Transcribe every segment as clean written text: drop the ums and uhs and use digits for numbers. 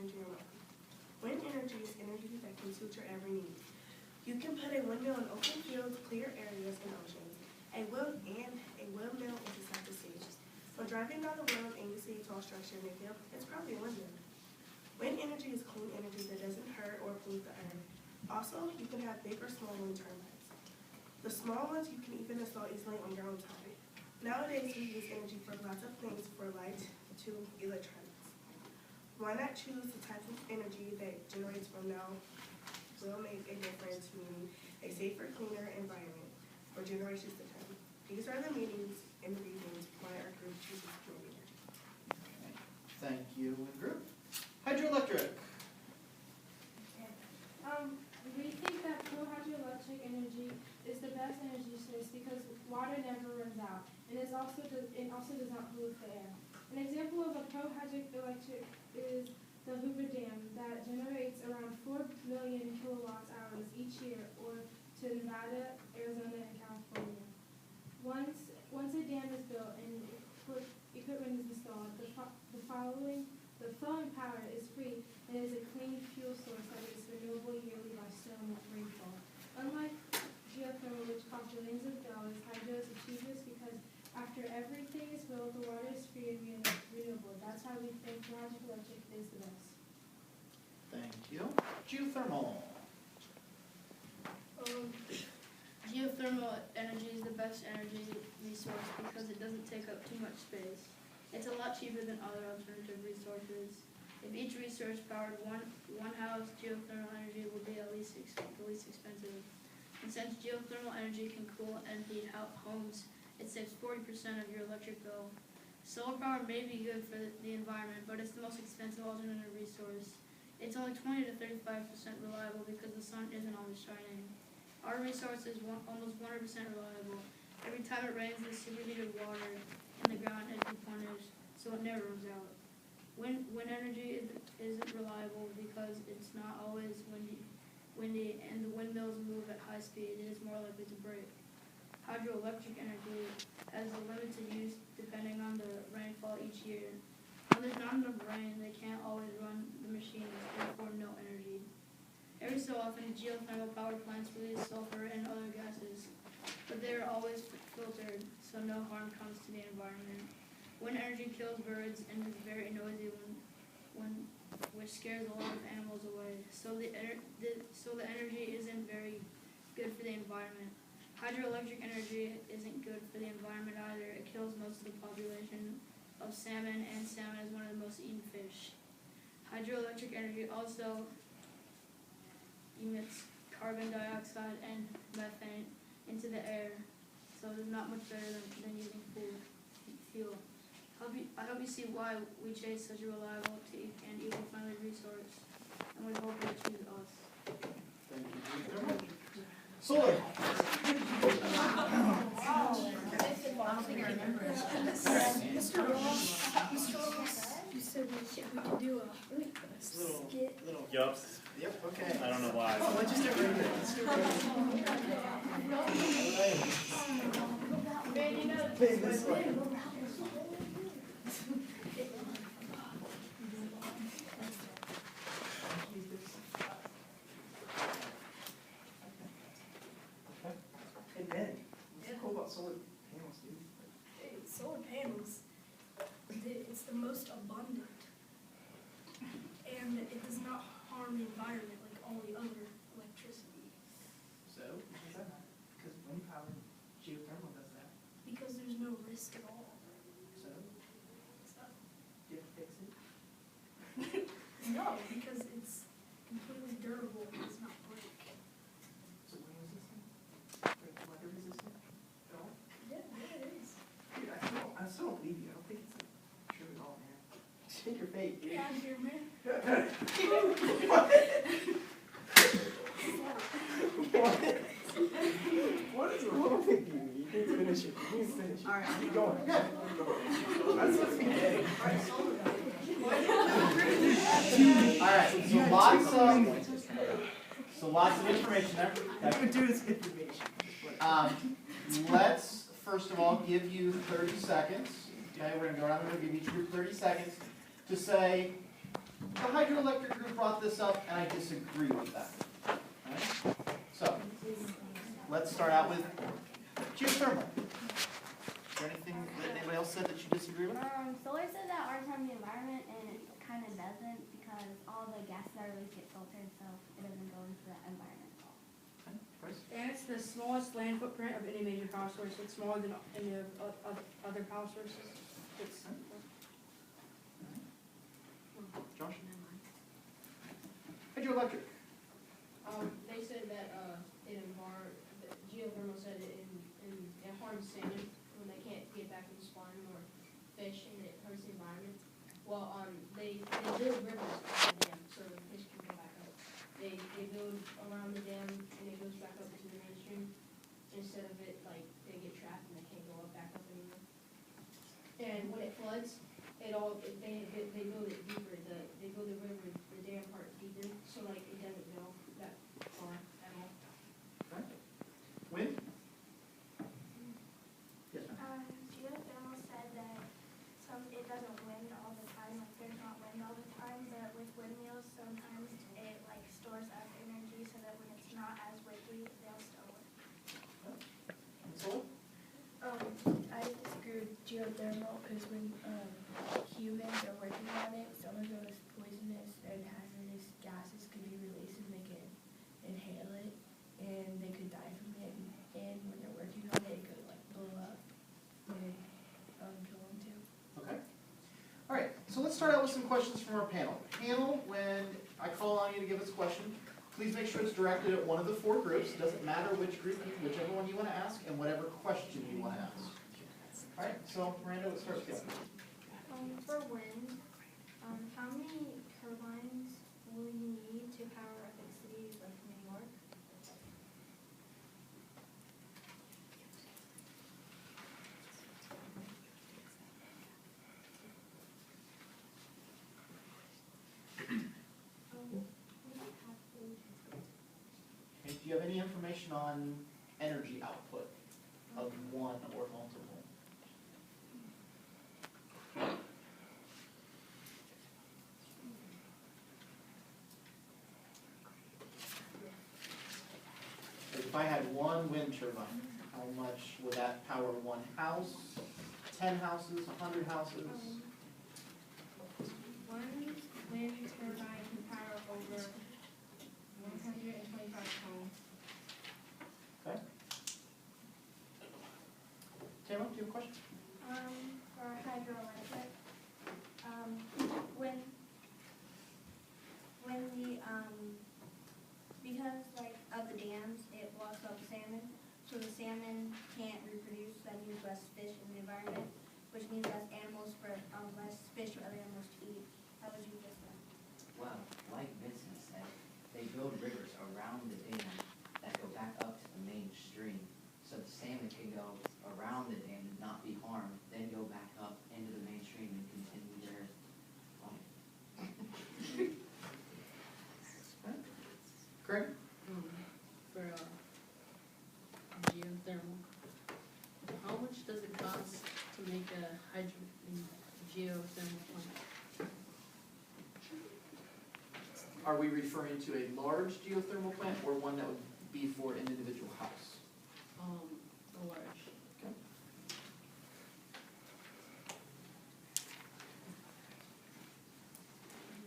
energy around. Wind energy is energy that can suit your every need. You can put a windmill in open fields, clear areas, and oceans. A windmill is a sight to see. When driving down the road and you see a tall structure in a field, it's probably a windmill. Wind energy is clean energy that doesn't hurt or pollute the earth. Also, you can have big or small wind turbines. The small ones you can even install easily on your own time. Nowadays, we use energy for lots of things, from light to electronics. Why not choose the type of energy that generates from now will make a difference, meaning a safer, cleaner environment for generations to come. These are the meanings and reasons why our group chooses wind energy. Okay. Thank you, wind group. Hydroelectric. We think that pro-hydroelectric energy is the best energy source because water never runs out, and it also does not pollute the air. An example of a pro-hydroelectric is the Hoover Dam that generates around 4 million kilowatt hours each year, or to Nevada, Arizona, and California. Once a dam is built and equipment is installed, the flowing power is free and is a clean fuel source that is renewable yearly by snow and rainfall. Unlike geothermal, which costs billions of dollars, hydro is the cheapest because after everything is built, the water is free and renewable. That's how we think hydroelectric is the best. Thank you. Geothermal. Geothermal energy is the best energy resource because it doesn't take up too much space. It's a lot cheaper than other alternative resources. If each resource powered one house, geothermal energy would be the least expensive. And since geothermal energy can cool and heat homes, it saves 40% of your electric bill. Solar power may be good for the environment, but it's the most expensive alternative resource. It's only 20 to 35% reliable because the sun isn't always shining. Our resource is almost 100% reliable. Every time it rains, the superheated water in the ground is replenished, so it never runs out. Wind energy isn't reliable because it's not always windy, and the windmills move at high speed. It is more likely to break. Hydroelectric energy has a limited use depending on the rainfall each year. When there's not enough rain, they can't always run the machines, therefore no energy. Every so often, geothermal power plants release sulfur and other gases, but they are always filtered, so no harm comes to the environment. Wind energy kills birds and is very noisy which scares a lot of animals away. So the energy isn't very good for the environment. Hydroelectric energy isn't good for the environment either. It kills most of the population of salmon, and salmon is one of the most eaten fish. Hydroelectric energy also emits carbon dioxide and methane into the air, so it's not much better than using fuel. I hope you see why we chase such a reliable and eco-friendly resource, and we hope you'll choose us. Thank you. Solar. I don't think I remember it. Mr. Ross, you said we could do a skit. Yup. Yep, okay. I don't know why. So let's just do it right here. Let's do it right here. This way. Hey Ben, what's cool about solar panels, dude? Solar panels, it's the most abundant, and it does not harm the environment like all the other electricity, So, what does that matter? Because wind power, geothermal does that. because there's no risk at all. So, It's not, do you have to fix it? no, because it's completely durable and does not break. So wind resistant? Like weather resistant? At all? Yeah, it is. Dude, I still don't believe you. I don't think it's true at all, man. Shake your fate, dude. Get out of here, man. What is wrong with you? You need to finish it. You need to finish it. All right. Keep going. That's what's getting. Alright, so lots of information there. That's what do is information. Let's first of all give you 30 seconds. Okay, we're gonna go around and we'll give each group 30 seconds to say The hydroelectric group brought this up, and I disagree with that. Alright? So, let's start out with geothermal. Is there anything that anybody else said that you disagree with? Solar says that ours harm the environment, and it kind of doesn't because all the gases that are released get filtered, so it doesn't go into the environment at all. Okay, Bryce? And it's the smallest land footprint of any major power source. It's smaller than any of other power sources. It's Josh? Hydroelectric. They said that geothermal said it harms salmon when they can't get back in the spawn or fish, and it hurts the environment. Well, they build rivers around the dam so the fish can go back up. They build around the dam and it goes back up into the mainstream instead of it like they get trapped and they can't go up back up anymore. And when it floods, they build it deeper. They build the river, the dam part deeper, so like it doesn't go that far at all. Wind? Yes, ma'am. Geothermal said that it doesn't wind all the time, like there's not wind all the time, but with windmills, sometimes it like stores up energy so that when it's not as windy, they'll still work. And solar? I disagree with geothermal because when humans are working on it, some of those poisonous and hazardous gases could be released and they can inhale it and they could die from it. And when they're working on it, it could like blow up and kill them too. Okay. All right, so let's start out with some questions from our panel. Panel, when I call on you to give us a question, please make sure it's directed at one of the four groups. It doesn't matter which group, whichever one you want to ask, and whatever question you want to ask. All right, so Miranda, let's start with you. For wind, how many turbines will you need to power up in cities like New York? Okay, do you have any information on energy output of one or multiple? If I had one wind turbine, how much would that power one house, 10 houses, 100 houses? One wind turbine can power over 125 homes. Okay. Taylor, do you have a question? For hydroelectric, when the, because like of the dams, it blocks up salmon, so the salmon can't reproduce, that means less fish in the environment, which means less animals for, less fish for other animals to eat. How would you fix that? Well, like Vincent said, they build rivers around the dam that go back up to the main stream, so the salmon can go around the dam and not be harmed, then go back up into the main stream and continue their life. Greg? For geothermal, how much does it cost to make a geothermal plant? Are we referring to a large geothermal plant or one that would be for an individual house? A large. Okay.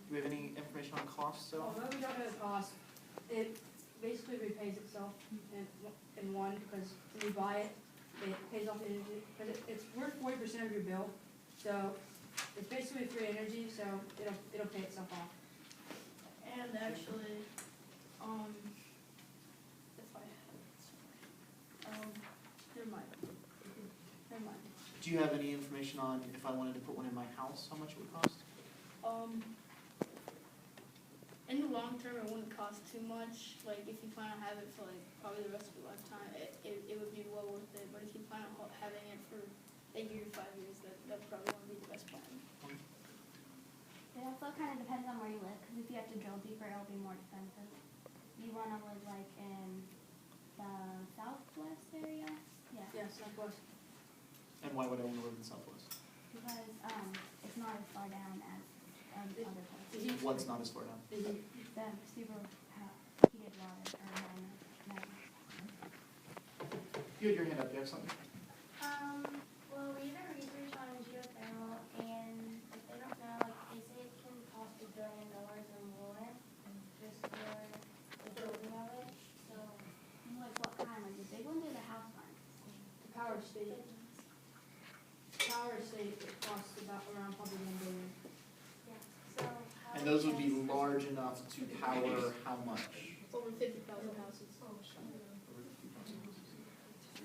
Do we have any information on costs, so? Although we don't know the cost, it basically repays itself in one, because when you buy it, it pays off the energy, but it's worth 40% of your bill, so it's basically free energy, so it'll pay itself off. And actually, never mind. Do you have any information on if I wanted to put one in my house, how much it would cost? In the long term, it wouldn't cost too much. Like if you plan on having it for like probably the rest of your lifetime, it would be well worth it. But if you plan on having it for a year, 5 years, that probably won't be the best plan. It also kind of depends on where you live, because if you have to drill deeper, it'll be more expensive. You want to live like in the southwest area? Yeah. Yeah, Southwest. And why would I want to live in Southwest? Because it's not as far down as other places. What's not as far down? The super heated water or magma. You had your hand up, do you have something? Well, we did research on geothermal, and if they don't know, like, they say it can cost $1 billion or more just for the building of it, so. Like what kind? Like the big ones or the house ones? The power state, it costs about around probably $1 billion. Yeah, so. how And those would be does- large enough to power how much? Over 50,000 houses.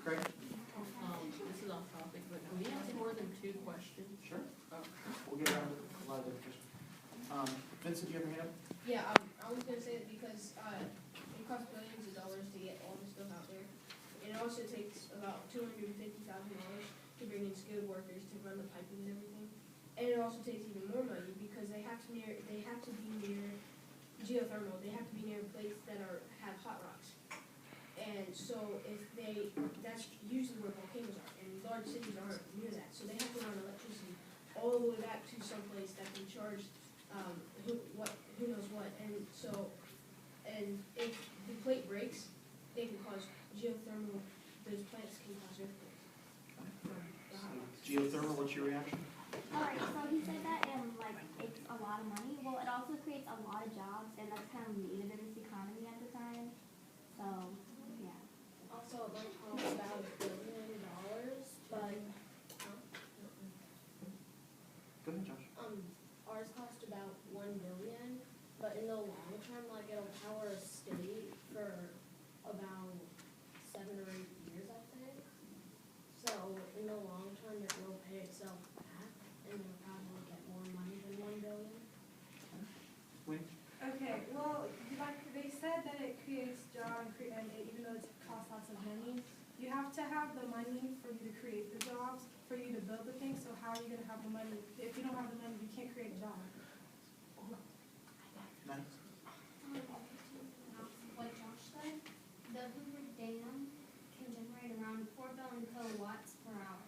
Craig? This is off topic, but can we ask more than 2 questions? Sure. Oh. We'll get around to a lot of different questions. Vincent, do you have your hand up? Yeah, I was gonna say it because, it costs billions of dollars to get all this stuff out there. And it also takes about $250,000 to bring in skilled workers to run the piping and everything. And it also takes even more money because they have to be near geothermal, they have to be near places that have hot rocks. And so that's usually where volcanoes are, and large cities aren't near that, so they have to run electricity all the way back to some place that can charge, who knows what, and so, and if the plate breaks, they can cause geothermal, those plants can cause earthquakes from the hot rocks. Geothermal, what's your reaction? Alright, so he said that like it's a lot of money. Well, it also creates a lot of jobs, and that's kind of needed in this economy at the time. So, yeah. Also, it might cost about $1 billion, but, Go ahead, Josh. ours cost about $1 billion, but in the long term, like, it'll power a state for about 7 or 8 years, I think. So, in the long term, it will pay itself back, and they'll probably get more money than $1 billion. Wayne? Okay, well, like they said that it creates jobs, and even though it costs lots of money, you have to have the money for you to create the jobs, for you to build the thing, so how are you gonna have the money? If you don't have the money, you can't create a job. Nice. What Josh said, the Hoover Dam can generate around 4 billion kilowatts per hour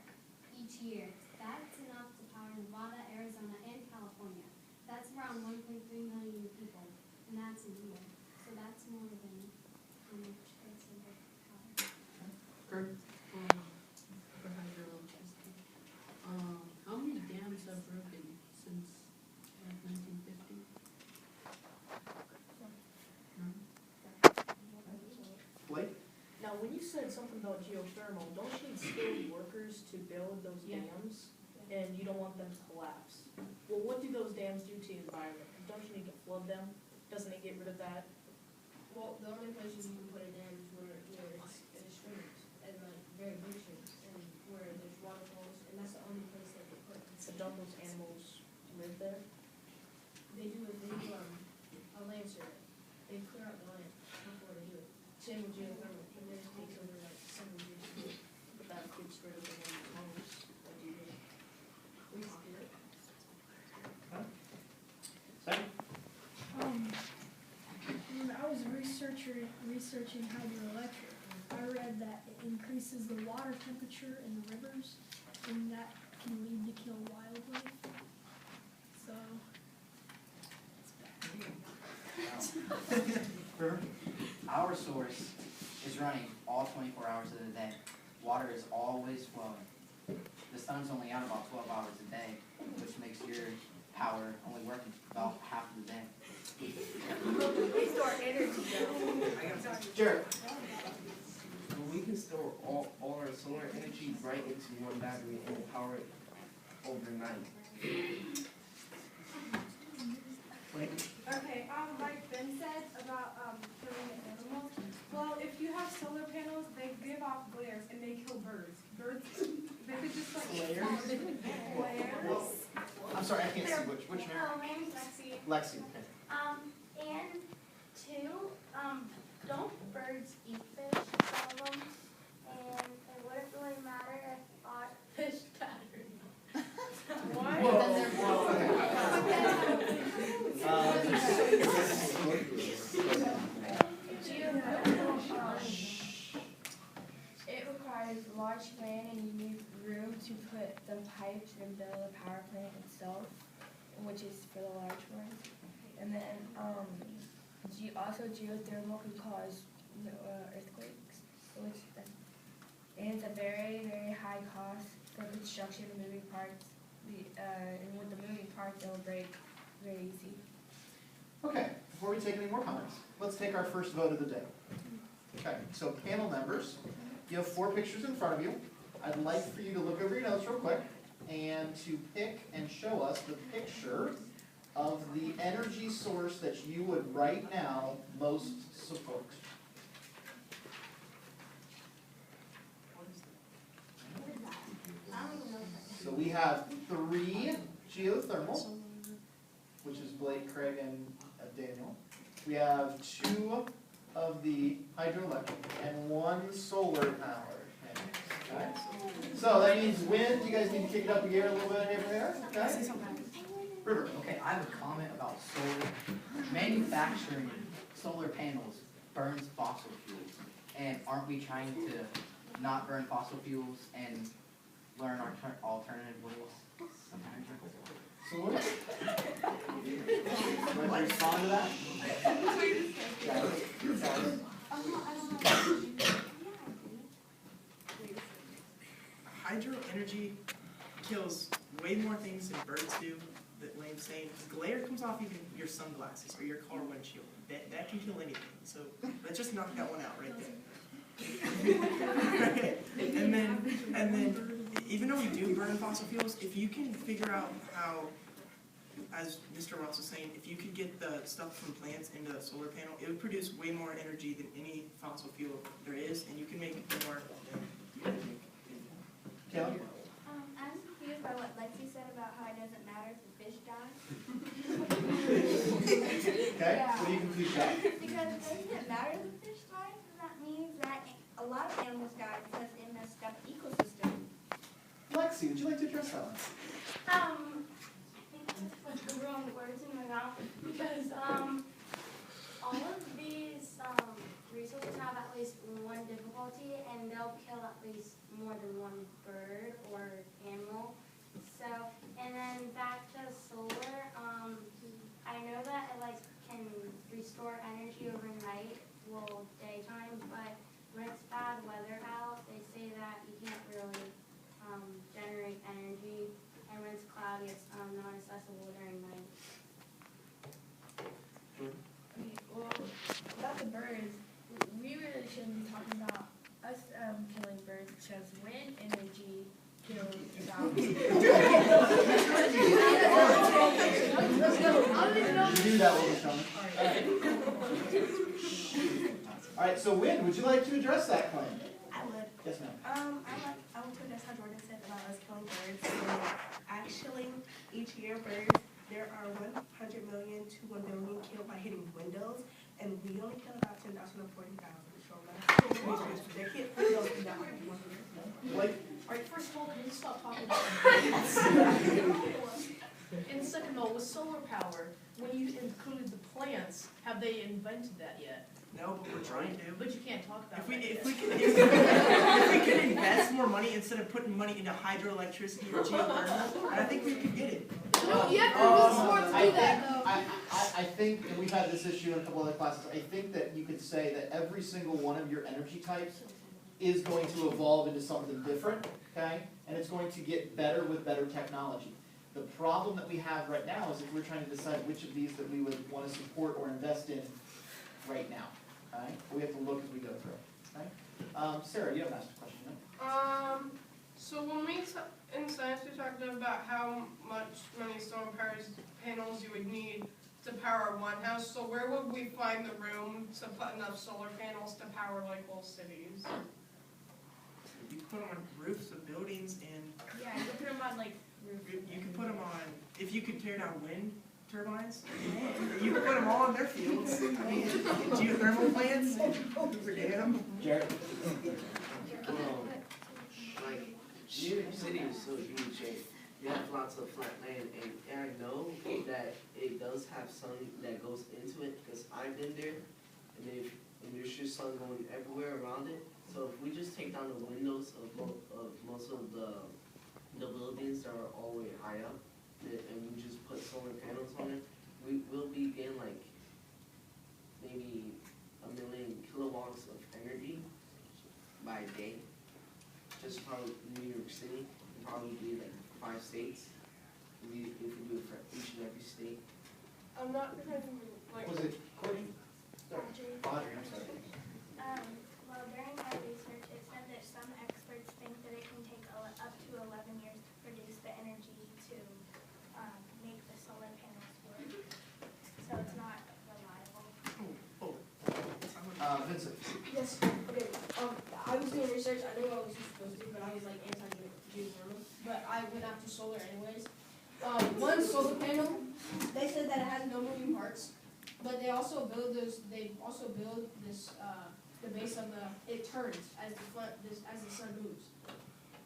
each year. That's enough to power Nevada, Arizona, and California. That's around 1.3 million people, and that's a year. So that's more than how much it's in the power. Craig? For hydroelectricity. How many dams have broken since 1950? Blake? Now, when you said something about geothermal, don't you need skilled workers to build those Yeah. dams? And you don't want them to collapse. Well, what do those dams do to the environment? Don't you need to flood them? Doesn't it get rid of that? Well, the only places you can put a dam is where it's streams, and like very big streams, and where there's waterfalls, and that's the only place that they put it. So don't those animals live there? They do a land survey. They clear out the land before they do it. Same with geothermal, and then it takes over like 7 years to do it. But that gets rid of the animals. What do you do? We just do it. Second? When I was researching hydroelectric, I read that it increases the water temperature in the rivers, and that can lead to kill wildlife. So, it's bad. River? Our source is running all 24 hours of the day. Water is always flowing. The sun's only out about 12 hours a day, which makes your power only working about half of the day. We store energy though. Jared? Well, we can store all our solar energy right into one battery and power it overnight. Okay, like Ben said about killing the animals, well, if you have solar panels, they give off glares and they kill birds. Birds, they could just like. Glares? I'm sorry, I can't see which name? My name's Lexi. Lexi, okay. And two, don't birds eat fish, some of them? And it wouldn't really matter if our fish died. It requires large land and you need room to put the pipes and build the power plant itself. which is for the large ones. And then also geothermal could cause earthquakes, and it's a very, very high cost for construction and moving parts. And with the moving parts, it'll break very easy. Okay, before we take any more comments, let's take our first vote of the day. Okay, so panel members, you have 4 pictures in front of you. I'd like for you to look over your notes real quick and to pick and show us the picture of the energy source that you would right now most support. So we have 3 geothermal, which is Blake, Craig, and Daniel. We have 2 of the hydroelectric and 1 solar power. Okay. So that means wind. You guys need to kick it up the air a little bit over there. Okay. River. Okay, I have a comment about solar. Manufacturing solar panels burns fossil fuels. And aren't we trying to not burn fossil fuels and learn our alternative ways? Solar? Want to respond to that? Hydro energy kills way more things than birds do, that Lane's saying. Glare comes off even your sunglasses or your car windshield. That can kill anything. So let's just knock that one out right there. And then even though we do burn fossil fuels, if you can figure out how, as Mr. Ross was saying, if you could get the stuff from plants into a solar panel, it would produce way more energy than any fossil fuel there is, and you can make more than you can make. Kelly? I'm confused by what Lexi said about how it doesn't matter if the fish die. Okay, what do you confused about? Because doesn't it matter if the fish die? That means that a lot of animals die because it messed up the ecosystem. Lexi, would you like to address that one? I think I just put the wrong words in my mouth because all of these resources have at least one difficulty, and they'll kill at least more than one bird or animal. So, and then back to solar, I know that it can restore energy overnight, well, daytime, but when it's bad weather out, they say that you can't really generate energy, and when it's cloudy, it's not accessible during night. Well, about the birds, we really shouldn't be talking about us killing birds because wind energy kills about. You knew that was coming. All right, so Wynn, would you like to address that claim? I would. Yes, ma'am. I would to address how Jordan said about us killing birds. So actually, each year birds, there are 100 million to 1 billion killed by hitting windows, and we only kill about 10,000 or 40,000. So they hit windows and die. Like, All right, first of all, can you stop talking about it? And second of all, with solar power, when you included the plants, have they invented that yet? No, but we're trying to. But you can't talk about If we that could invest more money instead of putting money into hydroelectricity or geothermal, I think we could get it. No, you have to really smart to do that, though. I think, and we've had this issue in a couple other classes, I think that you could say that every single one of your energy types is going to evolve into something different, okay? And it's going to get better with better technology. The problem that we have right now is if we're trying to decide which of these that we would want to support or invest in right now, okay? We have to look as we go through, okay? Sarah, you haven't asked a question, no? So when we, in science, we talked about how many solar panels you would need to power one house. So where would we find the room to put enough solar panels to power like whole cities? You can put them on roofs of buildings and Yeah, you put them on like you can put them on, if you could tear down wind turbines, you can put them all on their fields. I mean, geothermal plants, forget them. Jared? Like, New York City is so huge, and you have lots of flat land, and I know that it does have sun that goes into it, because I've been there, and there's just sun going everywhere around it. So if we just take down the windows of most of the buildings that are all the way high up, and we just put solar panels on it, we will be getting like maybe 1 million kilowatts of energy by day. Just probably New York City, and probably like 5 states. If we do it for each and every state. I'm not trying to, like. Was it Courtney? Audrey. Audrey, I'm sorry. Well, during my research, it said that some experts think that it can take up to 11 years to produce the energy to make the solar panels work. So it's not reliable. Vincent. Yes, okay, I was doing research, I knew I was supposed to, but I was like anti-geothermal, but I went after solar anyways. One solar panel, they said that it has no moving parts, but they also build this, the base of it turns as the sun moves.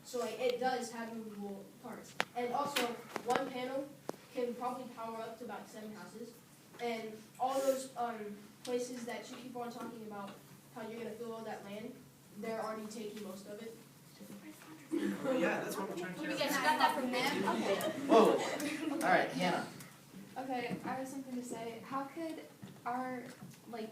So like, it does have movable parts. And also, one panel can probably power up to about 7 houses. And all those, places that you keep on talking about, how you're gonna fill all that land, they're already taking most of it. Oh, yeah, that's what we're trying to We figure out. got that from them? Whoa, all right, Hannah. Okay, I have something to say. How could our, like,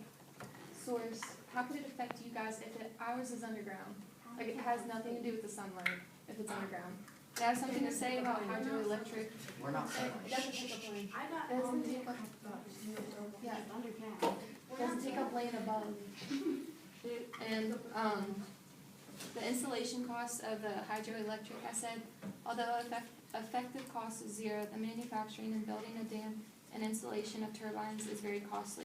source, how could it affect you guys if ours is underground? Like, it has nothing to do with the sunlight if it's underground. It has something to say about hydroelectric. We're not saying It doesn't take up land. It doesn't take up, yeah, it doesn't take up land above. And, the installation cost of the hydroelectric, I said, although effective cost is 0, the manufacturing and building a dam and installation of turbines is very costly.